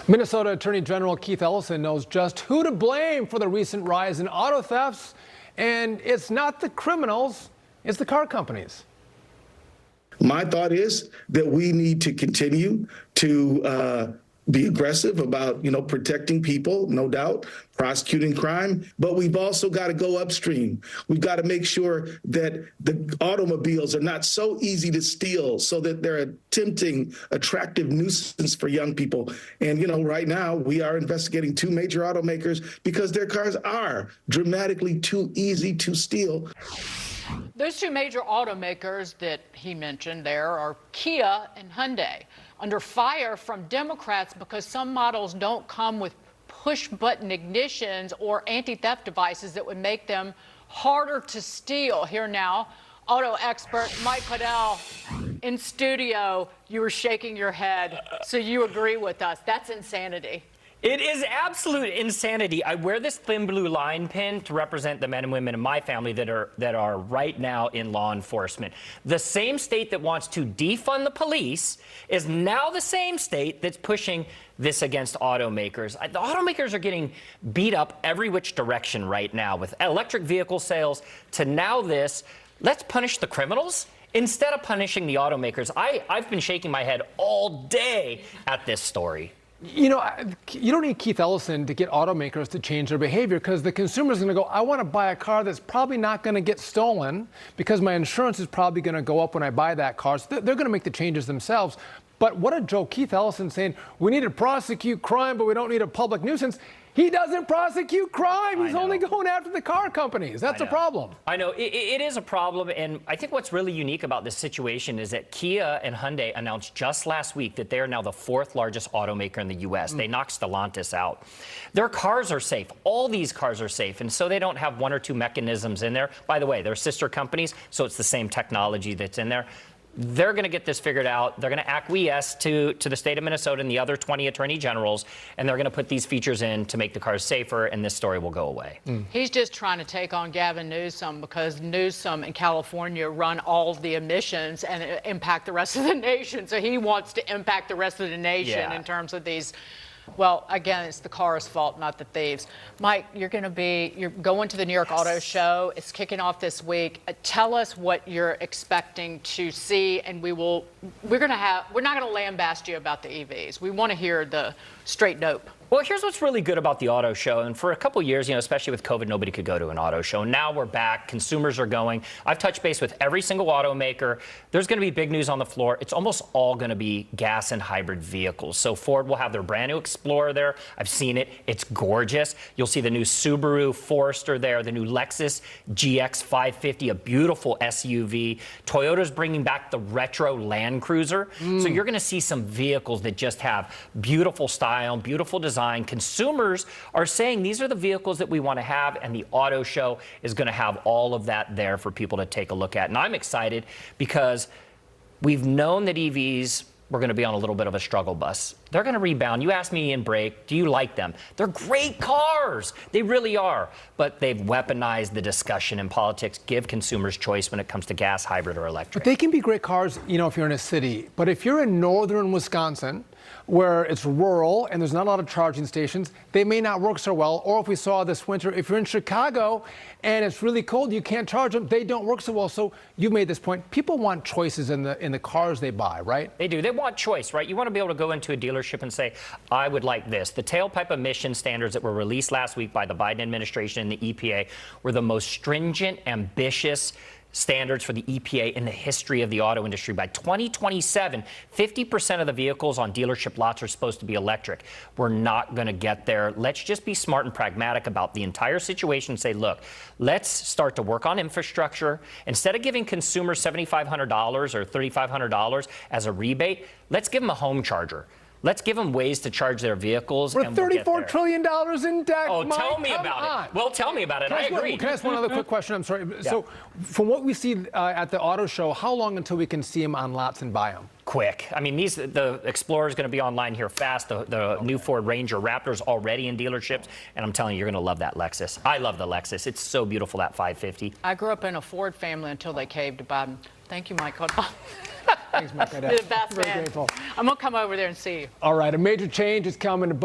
Minnesota Attorney General Keith Ellison knows just who to blame for the recent rise in auto thefts, and it's not the criminals, it's the car companies. My thought is that we need to continue to be aggressive about, protecting people, no doubt, prosecuting crime, but we've also got to go upstream. We've got to make sure that the automobiles are not so easy to steal so that they're a tempting, attractive nuisance for young people. And, right now we are investigating two major automakers because their cars are dramatically too easy to steal. Those two major automakers that he mentioned there are Kia and Hyundai, under fire from Democrats because some models don't come with push-button ignitions or anti-theft devices that would make them harder to steal. Here now, auto expert Mike Caudill in studio. You were shaking your head, so you agree with us. That's insanity. It is absolute insanity. I wear this thin blue line pin to represent the men and women in my family that are right now in law enforcement. The same state that wants to defund the police is now the same state that's pushing this against automakers. The automakers are getting beat up every which direction right now, with electric vehicle sales to now this. Let's punish the criminals instead of punishing the automakers. I've been shaking my head all day at this story. You don't need Keith Ellison to get automakers to change their behavior, because the consumer is going to go, I want to buy a car that's probably not going to get stolen because my insurance is probably going to go up when I buy that car. So they're going to make the changes themselves. But what a joke. Keith Ellison saying we need to prosecute crime, but we don't need a public nuisance. He doesn't prosecute crime. He's only going after the car companies. That's a problem. I know. It is a problem. And I think what's really unique about this situation is that Kia and Hyundai announced just last week that they are now the fourth largest automaker in the U.S. They knocked Stellantis out. Their cars are safe. All these cars are safe. And so they don't have one or two mechanisms in there. By the way, they're sister companies, so it's the same technology that's in there. They're going to get this figured out. They're going to acquiesce to the state of Minnesota and the other 20 attorney generals, and they're going to put these features in to make the cars safer, and this story will go away. He's just trying to take on Gavin Newsom because Newsom in California run all the emissions and impact the rest of the nation. So he wants to impact the rest of the nation in terms of these. Well, again, it's the car's fault, not the thieves. Mike, you're going to the New York Auto Show. It's kicking off this week. Tell us what you're expecting to see, and we're not going to lambast you about the EVs. We want to hear the straight dope. Well, here's what's really good about the auto show. And for a couple years, especially with COVID, nobody could go to an auto show. Now we're back. Consumers are going. I've touched base with every single automaker. There's going to be big news on the floor. It's almost all going to be gas and hybrid vehicles. So Ford will have their brand new Explorer there. I've seen it. It's gorgeous. You'll see the new Subaru Forester there, the new Lexus GX 550, a beautiful SUV. Toyota's bringing back the retro Land Cruiser. So you're going to see some vehicles that just have beautiful style, beautiful design. Consumers are saying these are the vehicles that we want to have, and the auto show is going to have all of that there for people to take a look at. And I'm excited because we've known that EVs were going to be on a little bit of a struggle bus. They're going to rebound. You asked me in break, do you like them? They're great cars. They really are. But they've weaponized the discussion in politics, give consumers choice when it comes to gas, hybrid, or electric. But they can be great cars, if you're in a city. But if you're in northern Wisconsin, where it's rural and there's not a lot of charging stations, they may not work so well. Or if we saw this winter, if you're in Chicago and it's really cold, you can't charge them, they don't work so well. So you made this point. People want choices in the cars they buy, right? They do. They want choice, right? You want to be able to go into a dealership and say, I would like this. The tailpipe emission standards that were released last week by the Biden administration and the EPA were the most stringent, ambitious standards for the EPA in the history of the auto industry. By 2027, 50% of the vehicles on dealership lots are supposed to be electric. We're not going to get there. Let's just be smart and pragmatic about the entire situation and say, look, let's start to work on infrastructure. Instead of giving consumers $7,500 or $3,500 as a rebate, let's give them a home charger. Let's give them ways to charge their vehicles. We're $34 trillion in debt. Oh, Mike, tell me about it. Well, tell me about it. I agree. Can I ask one other quick question? I'm sorry. Yeah. So from what we see at the auto show, how long until we can see them on lots and buy them? Quick. I mean, the Explorer is going to be online here fast. The new Ford Ranger Raptor is already in dealerships. And I'm telling you, you're going to love that Lexus. I love the Lexus. It's so beautiful, that 550. I grew up in a Ford family until they caved to Biden. Thank you, Mike. Thanks, Mike. You're the best, Very man. grateful. I'm going to come over there and see you. All right, a major change is coming to